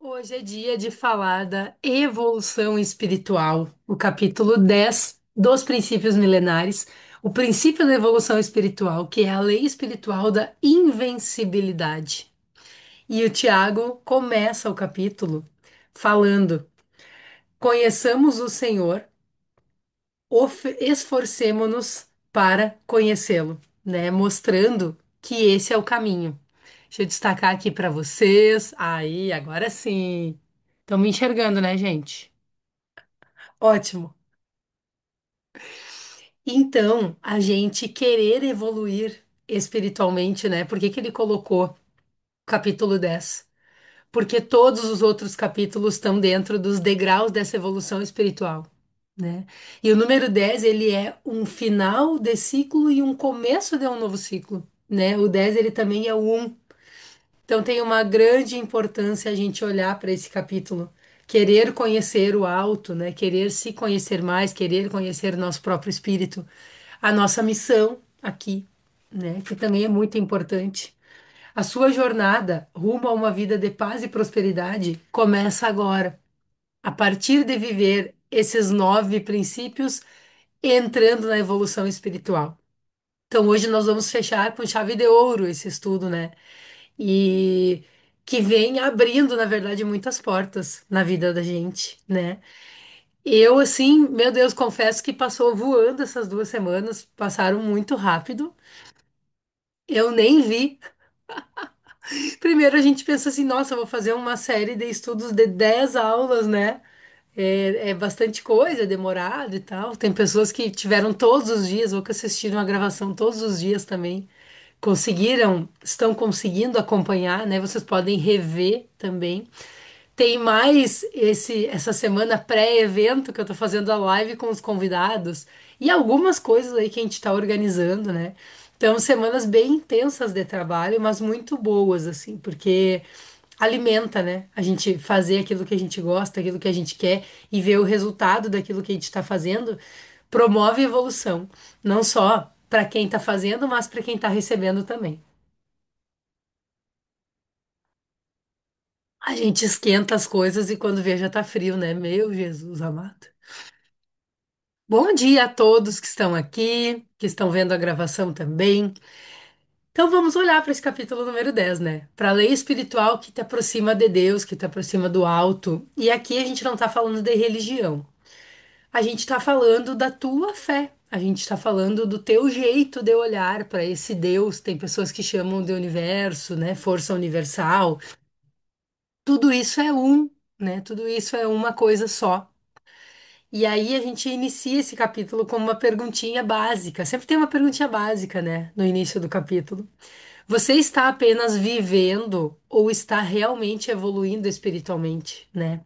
Hoje é dia de falar da evolução espiritual, o capítulo 10 dos princípios milenares, o princípio da evolução espiritual, que é a lei espiritual da invencibilidade. E o Tiago começa o capítulo falando: conheçamos o Senhor, esforcemo-nos para conhecê-lo, né? Mostrando que esse é o caminho. Deixa eu destacar aqui para vocês. Aí, agora sim. Estão me enxergando, né, gente? Ótimo. Então, a gente querer evoluir espiritualmente, né? Por que que ele colocou capítulo 10? Porque todos os outros capítulos estão dentro dos degraus dessa evolução espiritual, né? E o número 10 ele é um final de ciclo e um começo de um novo ciclo, né? O 10 ele também é o 1. Então tem uma grande importância a gente olhar para esse capítulo, querer conhecer o alto, né? Querer se conhecer mais, querer conhecer nosso próprio espírito, a nossa missão aqui, né? Que também é muito importante. A sua jornada rumo a uma vida de paz e prosperidade começa agora, a partir de viver esses 9 princípios, entrando na evolução espiritual. Então hoje nós vamos fechar com chave de ouro esse estudo, né? E que vem abrindo, na verdade, muitas portas na vida da gente, né? Eu, assim, meu Deus, confesso que passou voando essas 2 semanas, passaram muito rápido. Eu nem vi. Primeiro a gente pensa assim, nossa, eu vou fazer uma série de estudos de 10 aulas, né? É bastante coisa, é demorado e tal. Tem pessoas que tiveram todos os dias, ou que assistiram a gravação todos os dias também. Estão conseguindo acompanhar, né? Vocês podem rever também. Tem mais essa semana pré-evento que eu tô fazendo a live com os convidados e algumas coisas aí que a gente tá organizando, né? Então, semanas bem intensas de trabalho, mas muito boas, assim, porque alimenta, né? A gente fazer aquilo que a gente gosta, aquilo que a gente quer e ver o resultado daquilo que a gente está fazendo, promove evolução, não só para quem está fazendo, mas para quem está recebendo também. A gente esquenta as coisas e quando vê já tá frio, né? Meu Jesus amado. Bom dia a todos que estão aqui, que estão vendo a gravação também. Então vamos olhar para esse capítulo número 10, né? Para a lei espiritual que te aproxima de Deus, que te aproxima do alto. E aqui a gente não está falando de religião. A gente está falando da tua fé. A gente está falando do teu jeito de olhar para esse Deus. Tem pessoas que chamam de universo, né? Força universal. Tudo isso é um, né? Tudo isso é uma coisa só. E aí a gente inicia esse capítulo com uma perguntinha básica. Sempre tem uma perguntinha básica, né, no início do capítulo. Você está apenas vivendo ou está realmente evoluindo espiritualmente, né?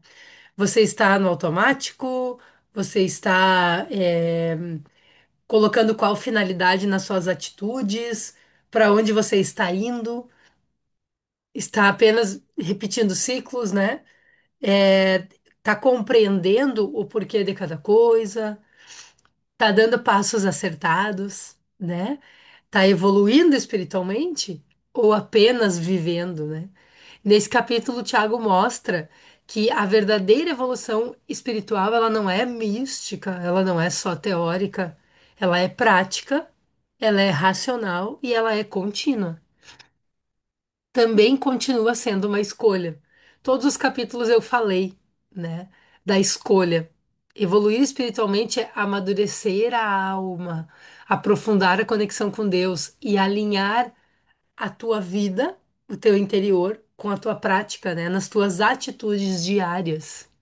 Você está no automático? Você está colocando qual finalidade nas suas atitudes? Para onde você está indo? Está apenas repetindo ciclos, né? Está compreendendo o porquê de cada coisa? Tá dando passos acertados, né? Tá evoluindo espiritualmente ou apenas vivendo, né? Nesse capítulo, o Tiago mostra que a verdadeira evolução espiritual, ela não é mística, ela não é só teórica, ela é prática, ela é racional e ela é contínua. Também continua sendo uma escolha. Todos os capítulos eu falei, né, da escolha. Evoluir espiritualmente é amadurecer a alma, aprofundar a conexão com Deus e alinhar a tua vida, o teu interior, com a tua prática, né, nas tuas atitudes diárias.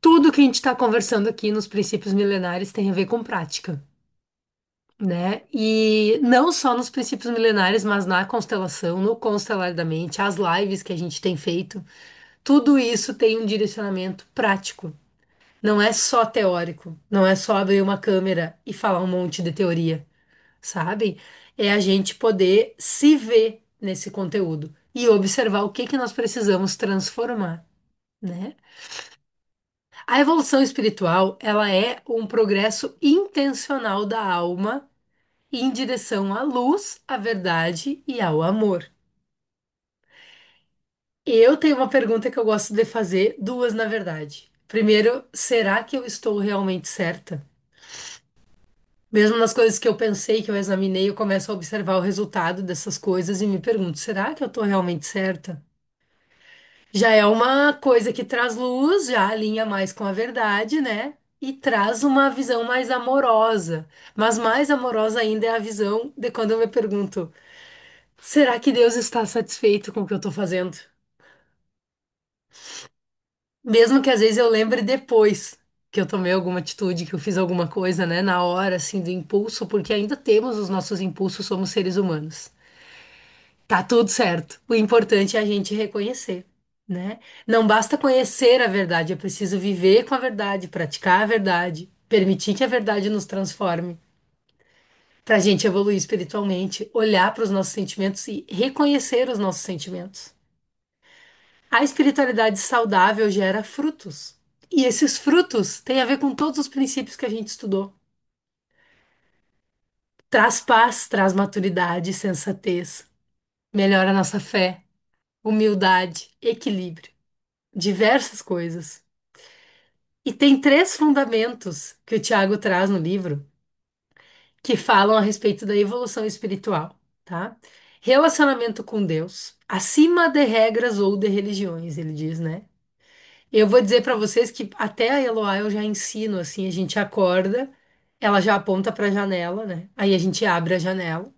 Tudo que a gente está conversando aqui nos princípios milenares tem a ver com prática, né? E não só nos princípios milenares, mas na constelação, no constelar da mente, as lives que a gente tem feito, tudo isso tem um direcionamento prático. Não é só teórico, não é só abrir uma câmera e falar um monte de teoria, sabe? É a gente poder se ver nesse conteúdo e observar o que que nós precisamos transformar, né? A evolução espiritual, ela é um progresso intencional da alma em direção à luz, à verdade e ao amor. Eu tenho uma pergunta que eu gosto de fazer, duas na verdade. Primeiro, será que eu estou realmente certa? Mesmo nas coisas que eu pensei, que eu examinei, eu começo a observar o resultado dessas coisas e me pergunto, será que eu estou realmente certa? Já é uma coisa que traz luz, já alinha mais com a verdade, né? E traz uma visão mais amorosa. Mas mais amorosa ainda é a visão de quando eu me pergunto: será que Deus está satisfeito com o que eu estou fazendo? Mesmo que às vezes eu lembre depois que eu tomei alguma atitude, que eu fiz alguma coisa, né? Na hora, assim, do impulso, porque ainda temos os nossos impulsos, somos seres humanos. Tá tudo certo. O importante é a gente reconhecer, né? Não basta conhecer a verdade, é preciso viver com a verdade, praticar a verdade, permitir que a verdade nos transforme, para a gente evoluir espiritualmente, olhar para os nossos sentimentos e reconhecer os nossos sentimentos. A espiritualidade saudável gera frutos. E esses frutos têm a ver com todos os princípios que a gente estudou. Traz paz, traz maturidade, sensatez, melhora a nossa fé, humildade, equilíbrio. Diversas coisas. E tem três fundamentos que o Tiago traz no livro que falam a respeito da evolução espiritual, tá? Relacionamento com Deus, acima de regras ou de religiões, ele diz, né? Eu vou dizer para vocês que até a Eloá eu já ensino assim, a gente acorda, ela já aponta para a janela, né? Aí a gente abre a janela,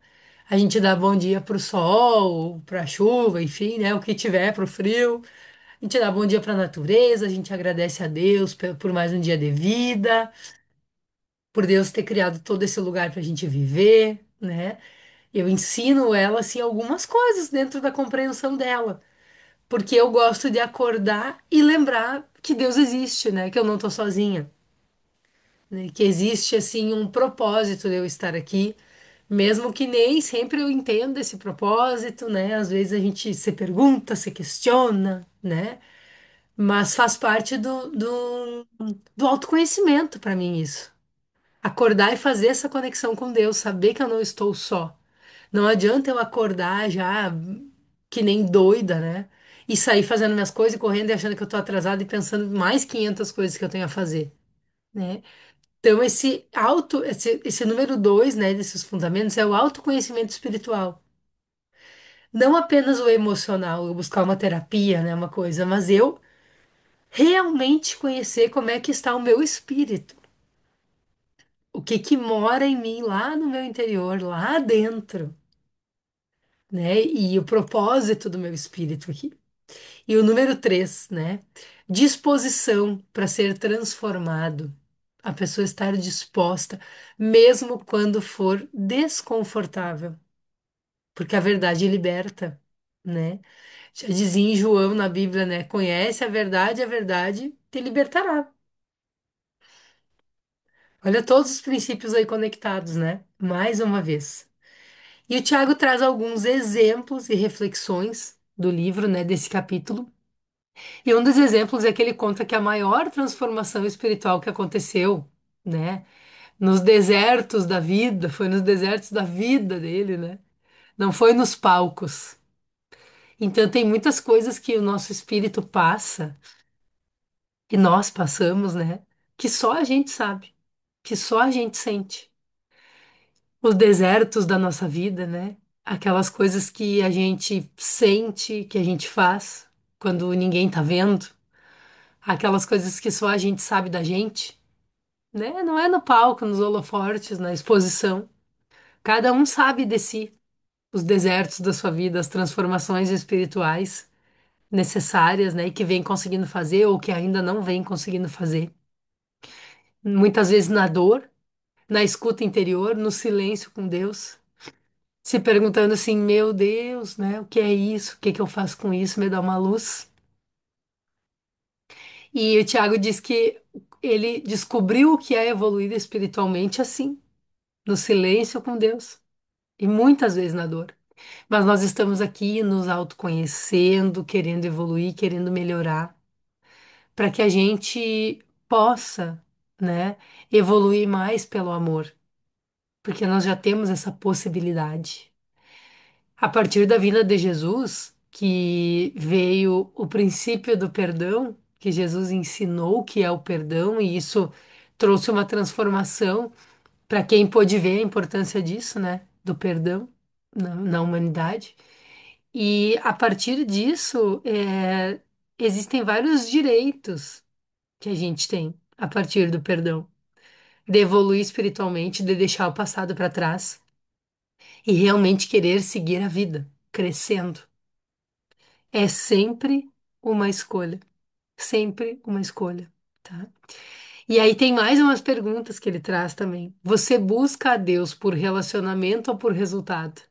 a gente dá bom dia pro sol, pra chuva, enfim, né? O que tiver, pro frio. A gente dá bom dia para a natureza, a gente agradece a Deus por mais um dia de vida, por Deus ter criado todo esse lugar para a gente viver, né? Eu ensino ela assim algumas coisas dentro da compreensão dela, porque eu gosto de acordar e lembrar que Deus existe, né? Que eu não tô sozinha, né? Que existe assim um propósito de eu estar aqui, mesmo que nem sempre eu entenda esse propósito, né? Às vezes a gente se pergunta, se questiona, né? Mas faz parte do autoconhecimento para mim isso. Acordar e fazer essa conexão com Deus, saber que eu não estou só. Não adianta eu acordar já que nem doida, né? E sair fazendo minhas coisas e correndo e achando que eu tô atrasada e pensando em mais 500 coisas que eu tenho a fazer, né? Então, esse número dois, né, desses fundamentos é o autoconhecimento espiritual. Não apenas o emocional, eu buscar uma terapia, né, uma coisa, mas eu realmente conhecer como é que está o meu espírito. O que que mora em mim lá no meu interior, lá dentro, né? E o propósito do meu espírito aqui. E o número três, né? Disposição para ser transformado. A pessoa estar disposta, mesmo quando for desconfortável, porque a verdade liberta, né? Já dizia em João na Bíblia, né? Conhece a verdade te libertará. Olha todos os princípios aí conectados, né? Mais uma vez. E o Tiago traz alguns exemplos e reflexões do livro, né, desse capítulo. E um dos exemplos é que ele conta que a maior transformação espiritual que aconteceu, né, nos desertos da vida, foi nos desertos da vida dele, né? Não foi nos palcos. Então tem muitas coisas que o nosso espírito passa, e nós passamos, né, que só a gente sabe, que só a gente sente. Os desertos da nossa vida, né? Aquelas coisas que a gente sente, que a gente faz quando ninguém tá vendo, aquelas coisas que só a gente sabe da gente, né? Não é no palco, nos holofortes, na exposição. Cada um sabe de si, os desertos da sua vida, as transformações espirituais necessárias, né? E que vem conseguindo fazer ou que ainda não vem conseguindo fazer. Muitas vezes na dor, na escuta interior, no silêncio com Deus. Se perguntando assim, meu Deus, né? O que é isso? O que que eu faço com isso? Me dá uma luz. E o Tiago diz que ele descobriu o que é evoluir espiritualmente assim, no silêncio com Deus e muitas vezes na dor. Mas nós estamos aqui nos autoconhecendo, querendo evoluir, querendo melhorar, para que a gente possa, né, evoluir mais pelo amor, porque nós já temos essa possibilidade. A partir da vinda de Jesus, que veio o princípio do perdão, que Jesus ensinou que é o perdão, e isso trouxe uma transformação para quem pôde ver a importância disso, né? Do perdão na humanidade. E a partir disso, existem vários direitos que a gente tem a partir do perdão, de evoluir espiritualmente, de deixar o passado para trás e realmente querer seguir a vida, crescendo. É sempre uma escolha, tá? E aí tem mais umas perguntas que ele traz também. Você busca a Deus por relacionamento ou por resultado?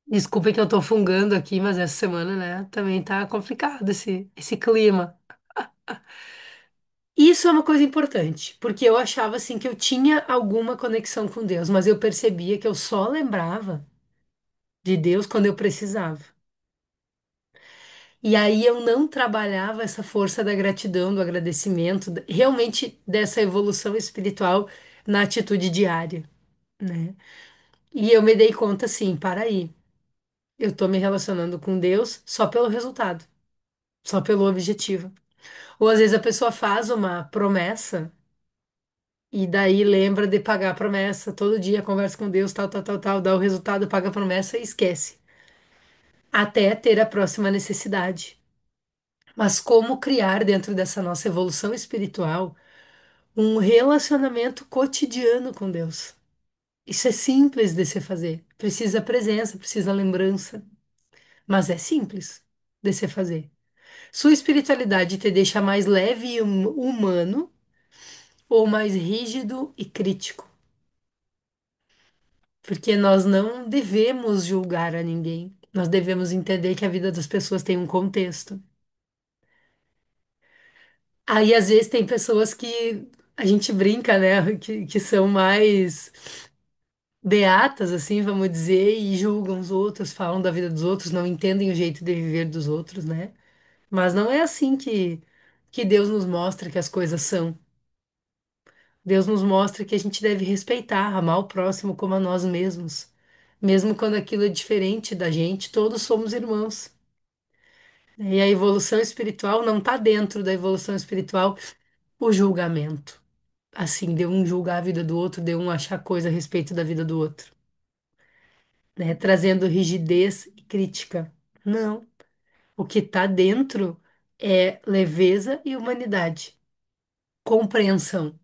Desculpa que eu tô fungando aqui, mas essa semana, né, também tá complicado esse clima. Isso é uma coisa importante, porque eu achava assim que eu tinha alguma conexão com Deus, mas eu percebia que eu só lembrava de Deus quando eu precisava. E aí eu não trabalhava essa força da gratidão, do agradecimento, realmente dessa evolução espiritual na atitude diária, né? E eu me dei conta assim, para aí, eu tô me relacionando com Deus só pelo resultado, só pelo objetivo. Ou às vezes a pessoa faz uma promessa e daí lembra de pagar a promessa, todo dia conversa com Deus, tal, tal, tal, tal, dá o resultado, paga a promessa e esquece, até ter a próxima necessidade. Mas como criar dentro dessa nossa evolução espiritual um relacionamento cotidiano com Deus? Isso é simples de se fazer. Precisa presença, precisa lembrança, mas é simples de se fazer. Sua espiritualidade te deixa mais leve e humano ou mais rígido e crítico? Porque nós não devemos julgar a ninguém. Nós devemos entender que a vida das pessoas tem um contexto. Aí, às vezes, tem pessoas que a gente brinca, né? Que são mais beatas, assim, vamos dizer, e julgam os outros, falam da vida dos outros, não entendem o jeito de viver dos outros, né? Mas não é assim que Deus nos mostra que as coisas são. Deus nos mostra que a gente deve respeitar, amar o próximo como a nós mesmos. Mesmo quando aquilo é diferente da gente, todos somos irmãos. E a evolução espiritual não está dentro da evolução espiritual o julgamento. Assim, de um julgar a vida do outro, de um achar coisa a respeito da vida do outro, né? Trazendo rigidez e crítica. Não. O que está dentro é leveza e humanidade, compreensão.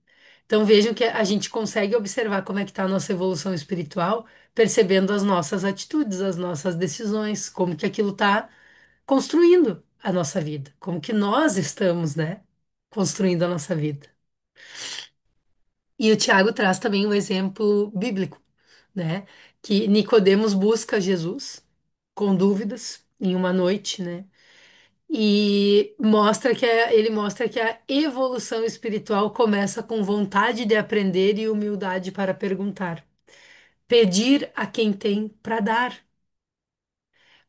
Então vejam que a gente consegue observar como é que está a nossa evolução espiritual, percebendo as nossas atitudes, as nossas decisões, como que aquilo está construindo a nossa vida, como que nós estamos, né, construindo a nossa vida. E o Tiago traz também um exemplo bíblico, né, que Nicodemos busca Jesus com dúvidas em uma noite, né, e ele mostra que a evolução espiritual começa com vontade de aprender e humildade para perguntar. Pedir a quem tem para dar.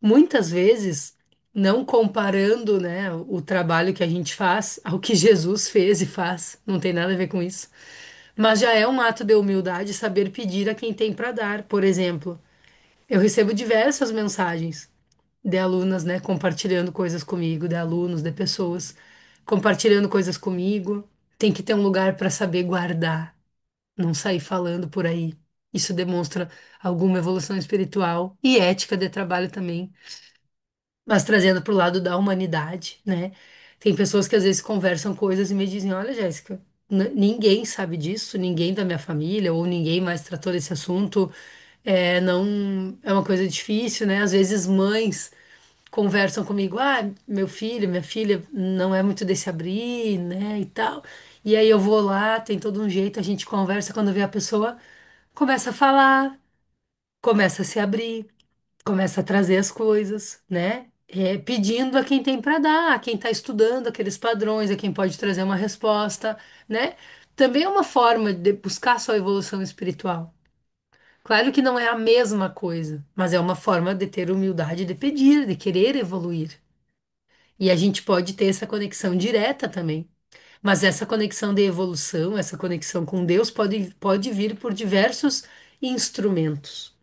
Muitas vezes, não comparando, né, o trabalho que a gente faz ao que Jesus fez e faz, não tem nada a ver com isso. Mas já é um ato de humildade saber pedir a quem tem para dar. Por exemplo, eu recebo diversas mensagens de alunas, né, compartilhando coisas comigo, de alunos, de pessoas compartilhando coisas comigo. Tem que ter um lugar para saber guardar, não sair falando por aí. Isso demonstra alguma evolução espiritual e ética de trabalho também, mas trazendo para o lado da humanidade, né? Tem pessoas que às vezes conversam coisas e me dizem: Olha, Jéssica, ninguém sabe disso, ninguém da minha família ou ninguém mais tratou desse assunto. Não é uma coisa difícil, né? Às vezes mães conversam comigo, meu filho, minha filha não é muito desse abrir, né, e tal. E aí eu vou lá, tem todo um jeito, a gente conversa, quando vê a pessoa, começa a falar, começa a se abrir, começa a trazer as coisas, né? Pedindo a quem tem para dar, a quem está estudando aqueles padrões, a quem pode trazer uma resposta, né? Também é uma forma de buscar sua evolução espiritual. Claro que não é a mesma coisa, mas é uma forma de ter humildade de pedir, de querer evoluir. E a gente pode ter essa conexão direta também. Mas essa conexão de evolução, essa conexão com Deus pode vir por diversos instrumentos.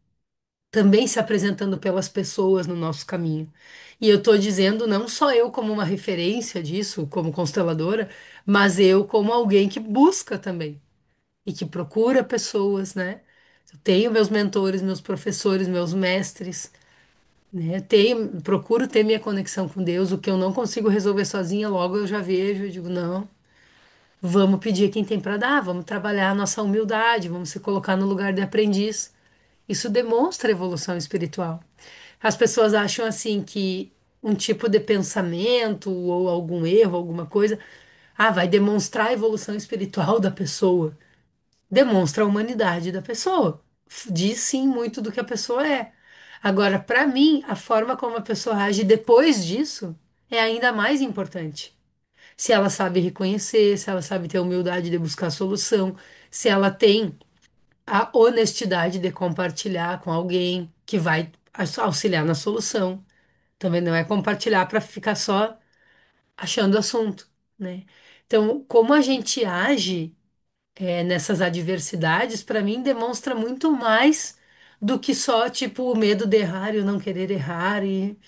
também se apresentando pelas pessoas no nosso caminho. E eu estou dizendo não só eu como uma referência disso, como consteladora, mas eu como alguém que busca também e que procura pessoas, né? Eu tenho meus mentores, meus professores, meus mestres, né? Tenho, procuro ter minha conexão com Deus, o que eu não consigo resolver sozinha, logo eu já vejo, eu digo, não, vamos pedir quem tem para dar, vamos trabalhar a nossa humildade, vamos se colocar no lugar de aprendiz. Isso demonstra evolução espiritual. As pessoas acham assim que um tipo de pensamento ou algum erro, alguma coisa, vai demonstrar a evolução espiritual da pessoa. Demonstra a humanidade da pessoa. Diz sim muito do que a pessoa é. Agora, para mim, a forma como a pessoa age depois disso é ainda mais importante. Se ela sabe reconhecer, se ela sabe ter a humildade de buscar solução, se ela tem a honestidade de compartilhar com alguém que vai auxiliar na solução. Também não é compartilhar para ficar só achando assunto, né? Então, como a gente age nessas adversidades, para mim demonstra muito mais do que só tipo o medo de errar e o não querer errar e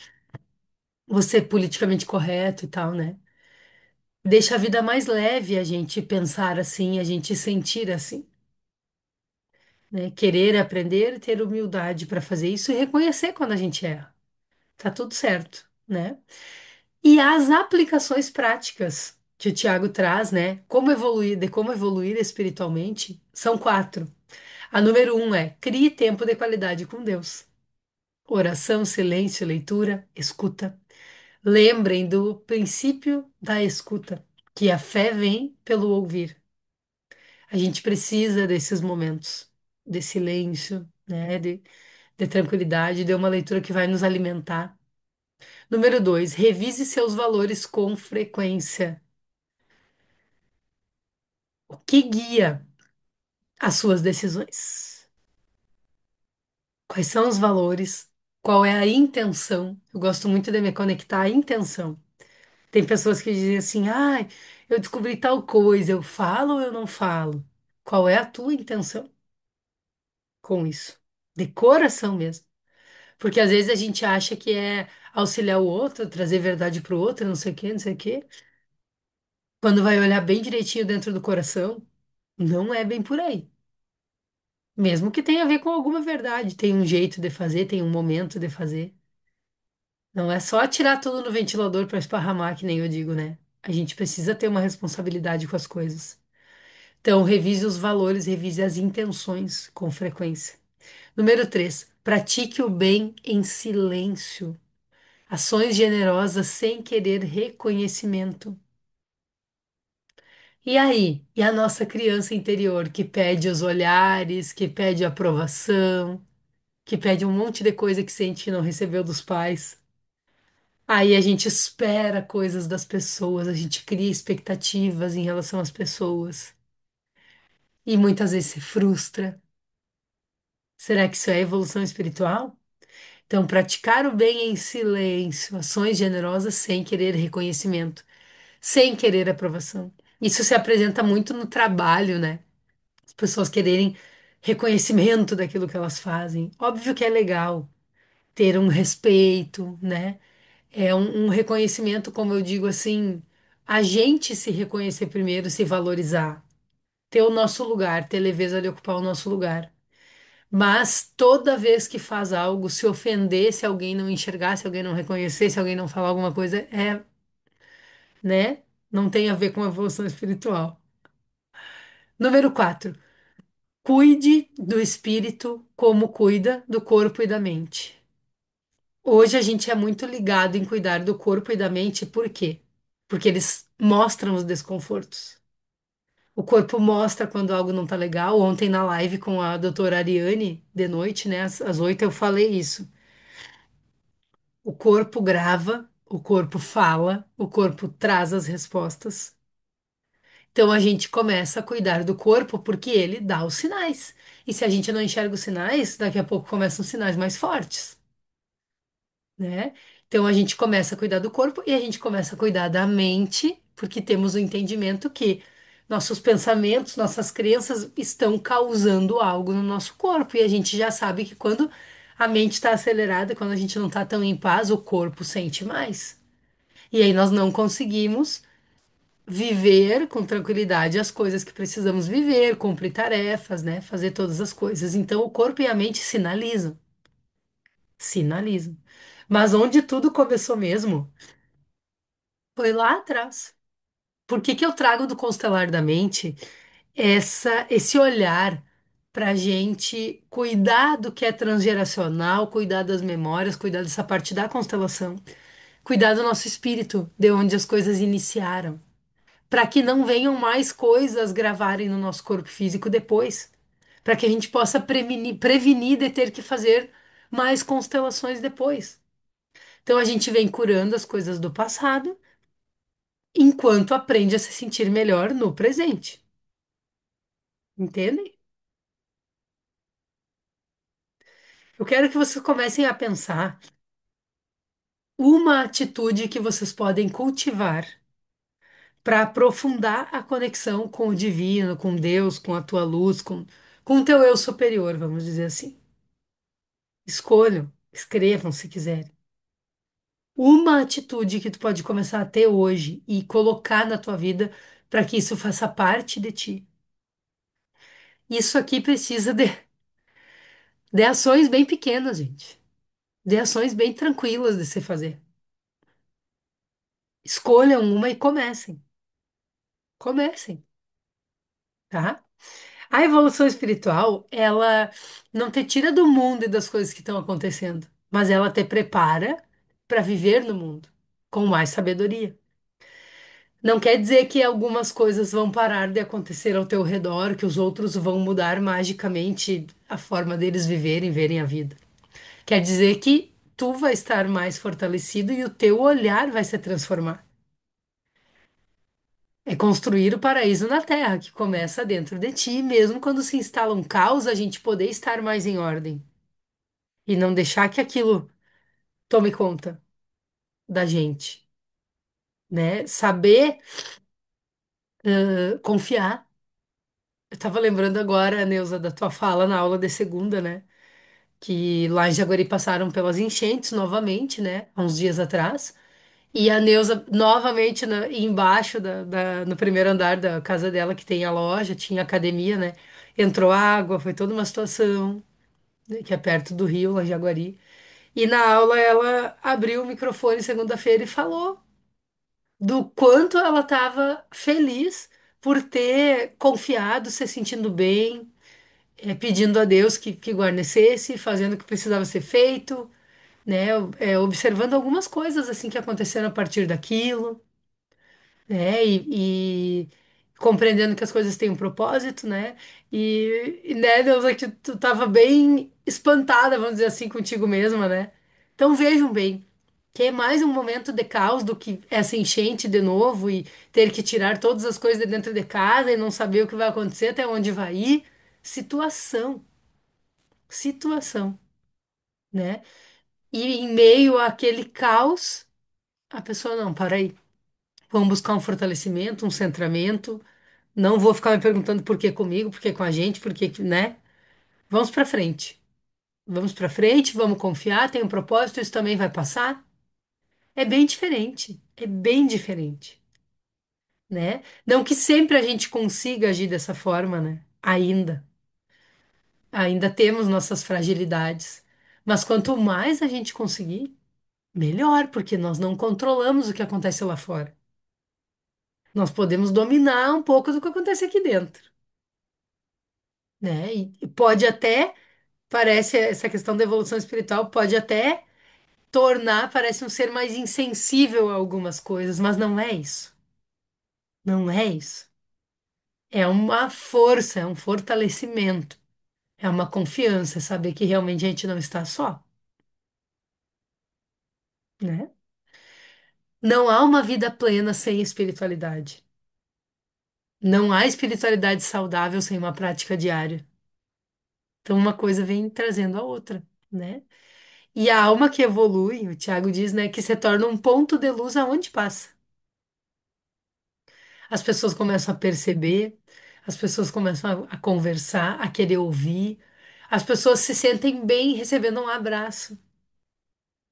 você politicamente correto e tal, né? Deixa a vida mais leve a gente pensar assim, a gente sentir assim, né? Querer aprender, ter humildade para fazer isso e reconhecer quando a gente erra. Tá tudo certo, né? E as aplicações práticas que o Tiago traz, né? Como evoluir espiritualmente, são quatro. A número um é crie tempo de qualidade com Deus. Oração, silêncio, leitura, escuta. Lembrem do princípio da escuta, que a fé vem pelo ouvir. A gente precisa desses momentos de silêncio, né? De tranquilidade, de uma leitura que vai nos alimentar. Número dois, revise seus valores com frequência. O que guia as suas decisões? Quais são os valores? Qual é a intenção? Eu gosto muito de me conectar à intenção. Tem pessoas que dizem assim: ai, eu descobri tal coisa, eu falo ou eu não falo? Qual é a tua intenção com isso? De coração mesmo. Porque às vezes a gente acha que é auxiliar o outro, trazer verdade para o outro, não sei o quê, não sei o quê. Quando vai olhar bem direitinho dentro do coração, não é bem por aí. Mesmo que tenha a ver com alguma verdade, tem um jeito de fazer, tem um momento de fazer. Não é só atirar tudo no ventilador para esparramar, que nem eu digo, né? A gente precisa ter uma responsabilidade com as coisas. Então, revise os valores, revise as intenções com frequência. Número 3, pratique o bem em silêncio. Ações generosas sem querer reconhecimento. E aí? E a nossa criança interior que pede os olhares, que pede aprovação, que pede um monte de coisa que sente que não recebeu dos pais. Aí a gente espera coisas das pessoas, a gente cria expectativas em relação às pessoas e muitas vezes se frustra. Será que isso é evolução espiritual? Então, praticar o bem em silêncio, ações generosas sem querer reconhecimento, sem querer aprovação. Isso se apresenta muito no trabalho, né? As pessoas quererem reconhecimento daquilo que elas fazem. Óbvio que é legal ter um respeito, né? É um reconhecimento, como eu digo assim, a gente se reconhecer primeiro, se valorizar, ter o nosso lugar, ter leveza de ocupar o nosso lugar. Mas toda vez que faz algo, se ofender, se alguém não enxergar, se alguém não reconhecer, se alguém não falar alguma coisa, né? Não tem a ver com a evolução espiritual. Número 4. Cuide do espírito como cuida do corpo e da mente. Hoje a gente é muito ligado em cuidar do corpo e da mente, por quê? Porque eles mostram os desconfortos. O corpo mostra quando algo não tá legal. Ontem na live com a doutora Ariane, de noite, né, às 8, eu falei isso. O corpo grava, o corpo fala, o corpo traz as respostas. Então a gente começa a cuidar do corpo porque ele dá os sinais. E se a gente não enxerga os sinais, daqui a pouco começam os sinais mais fortes, né? Então a gente começa a cuidar do corpo e a gente começa a cuidar da mente, porque temos o entendimento que nossos pensamentos, nossas crenças estão causando algo no nosso corpo e a gente já sabe que quando A mente está acelerada, quando a gente não está tão em paz, o corpo sente mais. E aí nós não conseguimos viver com tranquilidade as coisas que precisamos viver, cumprir tarefas, né? Fazer todas as coisas. Então o corpo e a mente sinalizam, sinalizam. Mas onde tudo começou mesmo foi lá atrás. Por que que eu trago do constelar da mente esse olhar para a gente cuidar do que é transgeracional, cuidar das memórias, cuidar dessa parte da constelação, cuidar do nosso espírito, de onde as coisas iniciaram, para que não venham mais coisas gravarem no nosso corpo físico depois, para que a gente possa prevenir de ter que fazer mais constelações depois. Então a gente vem curando as coisas do passado enquanto aprende a se sentir melhor no presente. Entende? Eu quero que vocês comecem a pensar uma atitude que vocês podem cultivar para aprofundar a conexão com o divino, com Deus, com a tua luz, com o teu eu superior, vamos dizer assim. Escolham, escrevam se quiserem. Uma atitude que tu pode começar a ter hoje e colocar na tua vida para que isso faça parte de ti. Isso aqui precisa de ações bem pequenas, gente. De ações bem tranquilas de se fazer. Escolham uma e comecem. Comecem, tá? A evolução espiritual, ela não te tira do mundo e das coisas que estão acontecendo, mas ela te prepara para viver no mundo com mais sabedoria. Não quer dizer que algumas coisas vão parar de acontecer ao teu redor, que os outros vão mudar magicamente a forma deles viverem, verem a vida. Quer dizer que tu vai estar mais fortalecido e o teu olhar vai se transformar. É construir o paraíso na Terra, que começa dentro de ti, mesmo quando se instala um caos, a gente poder estar mais em ordem e não deixar que aquilo tome conta da gente, né? Saber confiar. Eu tava lembrando agora, Neuza, da tua fala na aula de segunda, né? Que lá em Jaguari passaram pelas enchentes novamente, né? Há uns dias atrás. E a Neuza, novamente, embaixo, no primeiro andar da casa dela, que tem a loja, tinha academia, né? Entrou água, foi toda uma situação, né, que é perto do rio, lá em Jaguari. E na aula ela abriu o microfone segunda-feira e falou do quanto ela estava feliz por ter confiado, se sentindo bem, pedindo a Deus que guarnecesse, fazendo o que precisava ser feito, né? Observando algumas coisas assim que aconteceram a partir daquilo, né? E compreendendo que as coisas têm um propósito, né? Né, Deus, é que tu tava bem espantada, vamos dizer assim, contigo mesma, né? Então vejam bem, que é mais um momento de caos do que essa enchente de novo e ter que tirar todas as coisas de dentro de casa e não saber o que vai acontecer, até onde vai ir. Situação, situação, né? E em meio àquele caos, a pessoa, não, para aí. Vamos buscar um fortalecimento, um centramento. Não vou ficar me perguntando por que comigo, por que com a gente, por que, né? Vamos para frente. Vamos para frente, vamos confiar, tem um propósito, isso também vai passar. É bem diferente. É bem diferente, né? Não que sempre a gente consiga agir dessa forma, né? Ainda. Ainda temos nossas fragilidades. Mas quanto mais a gente conseguir, melhor, porque nós não controlamos o que acontece lá fora. Nós podemos dominar um pouco do que acontece aqui dentro, né? E pode até, parece, essa questão da evolução espiritual pode até tornar, parece um ser mais insensível a algumas coisas, mas não é isso. Não é isso. É uma força, é um fortalecimento, é uma confiança, saber que realmente a gente não está só, né? Não há uma vida plena sem espiritualidade. Não há espiritualidade saudável sem uma prática diária. Então, uma coisa vem trazendo a outra, né? E a alma que evolui, o Tiago diz, né, que se torna um ponto de luz aonde passa. As pessoas começam a perceber, as pessoas começam a conversar, a querer ouvir, As pessoas se sentem bem recebendo um abraço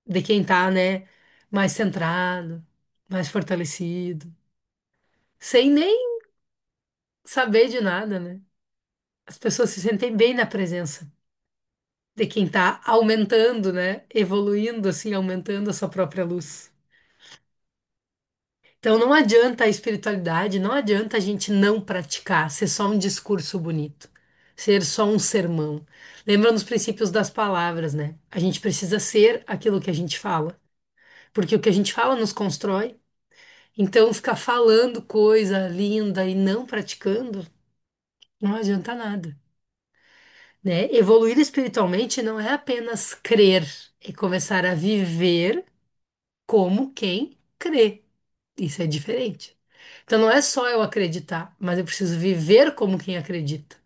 de quem tá, né, mais centrado, mais fortalecido, sem nem saber de nada, né? As pessoas se sentem bem na presença de quem tá aumentando, né, evoluindo assim, aumentando a sua própria luz. Então não adianta a espiritualidade, não adianta a gente não praticar, ser só um discurso bonito, ser só um sermão. Lembra nos princípios das palavras, né? A gente precisa ser aquilo que a gente fala, porque o que a gente fala nos constrói. Então ficar falando coisa linda e não praticando não adianta nada, né? Evoluir espiritualmente não é apenas crer, é começar a viver como quem crê. Isso é diferente. Então não é só eu acreditar, mas eu preciso viver como quem acredita.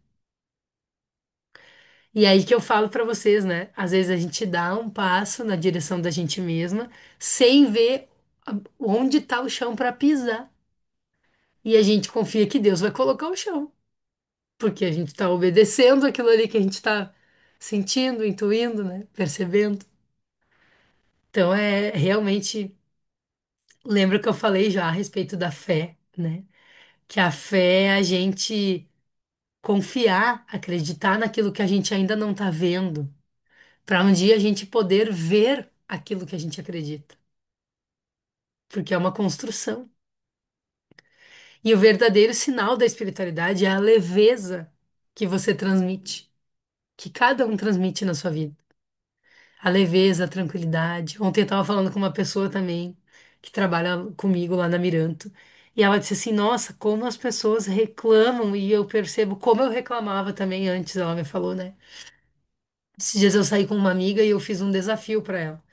E aí que eu falo pra vocês, né? Às vezes a gente dá um passo na direção da gente mesma sem ver onde tá o chão pra pisar. E a gente confia que Deus vai colocar o chão, porque a gente tá obedecendo aquilo ali que a gente tá sentindo, intuindo, né? Percebendo. Então é realmente, lembra que eu falei já a respeito da fé, né? Que a fé é a gente confiar, acreditar naquilo que a gente ainda não está vendo, para um dia a gente poder ver aquilo que a gente acredita, porque é uma construção. E o verdadeiro sinal da espiritualidade é a leveza que você transmite, que cada um transmite na sua vida. A leveza, a tranquilidade. Ontem eu estava falando com uma pessoa também que trabalha comigo lá na Miranto. E ela disse assim: Nossa, como as pessoas reclamam, e eu percebo como eu reclamava também antes, ela me falou, né? Esses dias eu saí com uma amiga e eu fiz um desafio pra ela,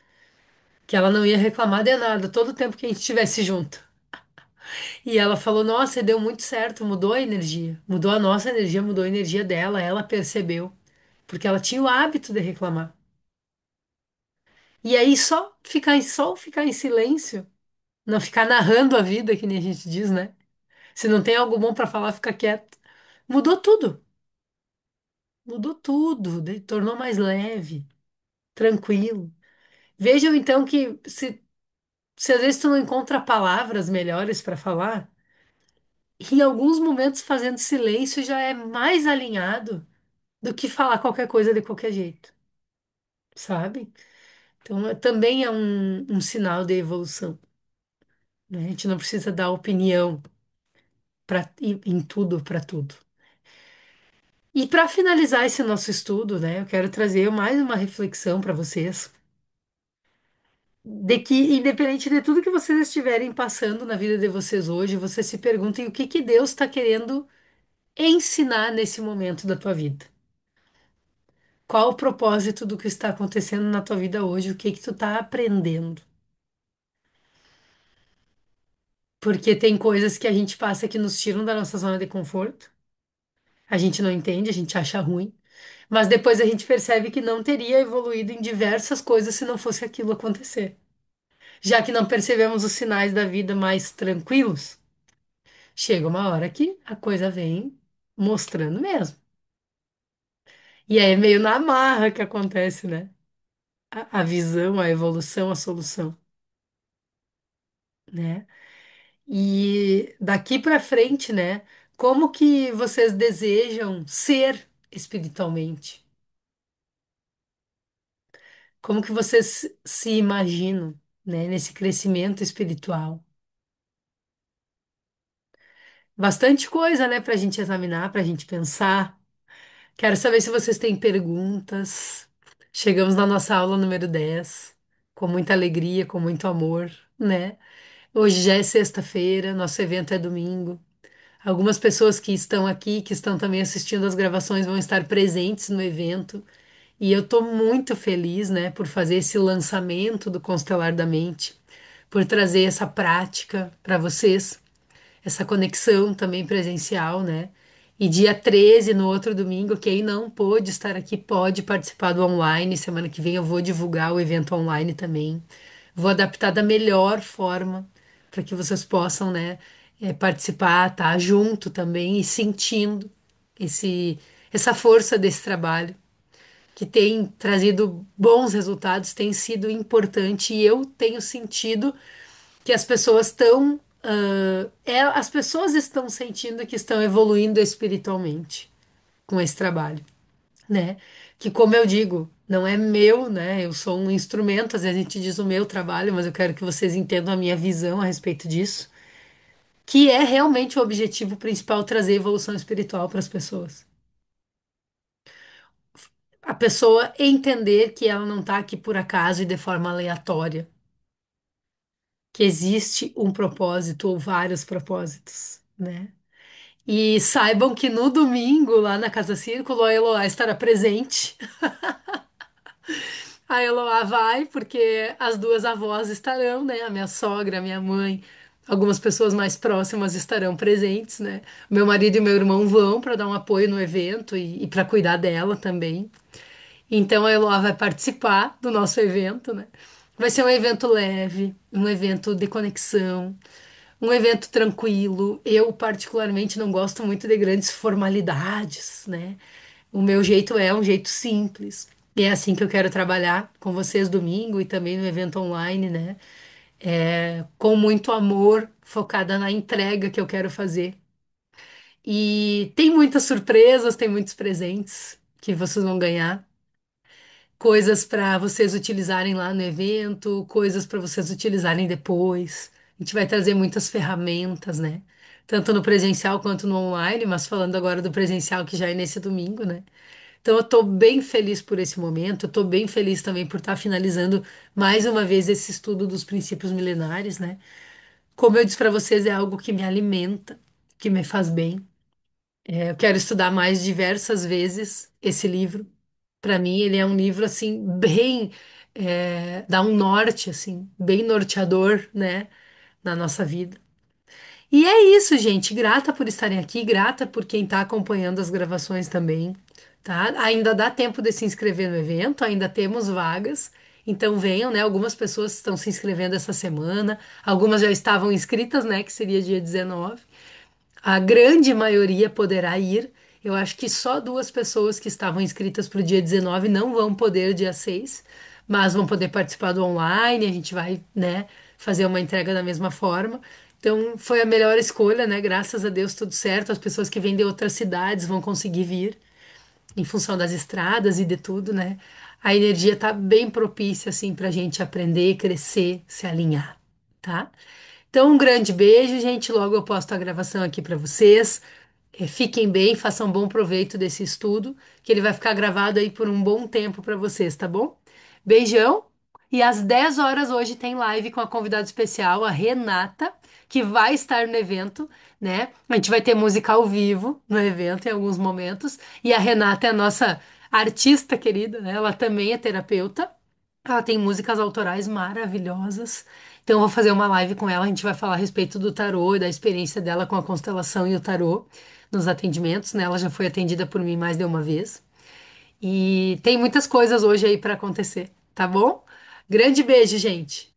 que ela não ia reclamar de nada todo o tempo que a gente estivesse junto. E ela falou: Nossa, deu muito certo, mudou a energia, mudou a nossa energia, mudou a energia dela. Ela percebeu, porque ela tinha o hábito de reclamar. E aí só ficar em silêncio, não ficar narrando a vida, que nem a gente diz, né? Se não tem algo bom pra falar, fica quieto. Mudou tudo, mudou tudo, tornou mais leve, tranquilo. Vejam então que se às vezes tu não encontra palavras melhores para falar, em alguns momentos fazendo silêncio já é mais alinhado do que falar qualquer coisa de qualquer jeito, sabe? Então também é um sinal de evolução, né? A gente não precisa dar opinião em tudo, para tudo. E para finalizar esse nosso estudo, né, eu quero trazer mais uma reflexão para vocês, de que, independente de tudo que vocês estiverem passando na vida de vocês hoje, vocês se perguntem o que que Deus está querendo ensinar nesse momento da tua vida. Qual o propósito do que está acontecendo na tua vida hoje? O que que tu está aprendendo? Porque tem coisas que a gente passa que nos tiram da nossa zona de conforto. A gente não entende, a gente acha ruim. Mas depois a gente percebe que não teria evoluído em diversas coisas se não fosse aquilo acontecer. Já que não percebemos os sinais da vida mais tranquilos, chega uma hora que a coisa vem mostrando mesmo. E aí é meio na marra que acontece, né? A visão, a evolução, a solução, né? E daqui para frente, né? Como que vocês desejam ser espiritualmente? Como que vocês se imaginam, né, nesse crescimento espiritual? Bastante coisa, né, para a gente examinar, para a gente pensar. Quero saber se vocês têm perguntas. Chegamos na nossa aula número 10 com muita alegria, com muito amor, né? Hoje já é sexta-feira, nosso evento é domingo. Algumas pessoas que estão aqui, que estão também assistindo as gravações, vão estar presentes no evento. E eu estou muito feliz, né, por fazer esse lançamento do Constelar da Mente, por trazer essa prática para vocês, essa conexão também presencial, né? E dia 13 no outro domingo, quem não pôde estar aqui, pode participar do online. Semana que vem eu vou divulgar o evento online também. Vou adaptar da melhor forma para que vocês possam, né, participar, estar junto também e sentindo esse, essa força desse trabalho. que tem trazido bons resultados, tem sido importante e eu tenho sentido que as pessoas estão, as pessoas estão sentindo que estão evoluindo espiritualmente com esse trabalho, né? Que, como eu digo, não é meu, né? Eu sou um instrumento, às vezes a gente diz o meu trabalho, mas eu quero que vocês entendam a minha visão a respeito disso, que é realmente o objetivo principal trazer evolução espiritual para as pessoas. A pessoa entender que ela não está aqui por acaso e de forma aleatória, que existe um propósito ou vários propósitos, né? E saibam que no domingo, lá na Casa Círculo, a Eloá estará presente. A Eloá vai, porque as duas avós estarão, né? A minha sogra, a minha mãe, algumas pessoas mais próximas estarão presentes, né? Meu marido e meu irmão vão para dar um apoio no evento e para cuidar dela também. Então a Eloá vai participar do nosso evento, né? Vai ser um evento leve, um evento de conexão, um evento tranquilo. Eu, particularmente, não gosto muito de grandes formalidades, né? O meu jeito é um jeito simples. E é assim que eu quero trabalhar com vocês domingo e também no evento online, né? Com muito amor, focada na entrega que eu quero fazer. E tem muitas surpresas, tem muitos presentes que vocês vão ganhar. Coisas para vocês utilizarem lá no evento, coisas para vocês utilizarem depois. A gente vai trazer muitas ferramentas, né? Tanto no presencial quanto no online, mas falando agora do presencial que já é nesse domingo, né? Então eu tô bem feliz por esse momento, eu tô bem feliz também por estar finalizando mais uma vez esse estudo dos princípios milenares, né? Como eu disse para vocês, é algo que me alimenta, que me faz bem. Eu quero estudar mais diversas vezes esse livro. Para mim, ele é um livro assim bem dá um norte assim, bem norteador, né, na nossa vida. E é isso, gente. Grata por estarem aqui, grata por quem está acompanhando as gravações também, tá? Ainda dá tempo de se inscrever no evento, ainda temos vagas. Então venham, né? Algumas pessoas estão se inscrevendo essa semana, algumas já estavam inscritas, né? Que seria dia 19. A grande maioria poderá ir. Eu acho que só duas pessoas que estavam inscritas para o dia 19 não vão poder dia 6, mas vão poder participar do online. A gente vai, né, fazer uma entrega da mesma forma. Então, foi a melhor escolha, né? Graças a Deus, tudo certo. As pessoas que vêm de outras cidades vão conseguir vir em função das estradas e de tudo, né? A energia tá bem propícia, assim, para a gente aprender, crescer, se alinhar, tá? Então, um grande beijo, gente. Logo eu posto a gravação aqui para vocês. Fiquem bem, façam bom proveito desse estudo, que ele vai ficar gravado aí por um bom tempo para vocês, tá bom? Beijão. E às 10 horas hoje tem live com a convidada especial, a Renata, que vai estar no evento, né? A gente vai ter música ao vivo no evento em alguns momentos. E a Renata é a nossa artista querida, né? Ela também é terapeuta. Ela tem músicas autorais maravilhosas. Então, eu vou fazer uma live com ela. A gente vai falar a respeito do tarô e da experiência dela com a constelação e o tarô nos atendimentos, né? Ela já foi atendida por mim mais de uma vez. E tem muitas coisas hoje aí para acontecer, tá bom? Grande beijo, gente!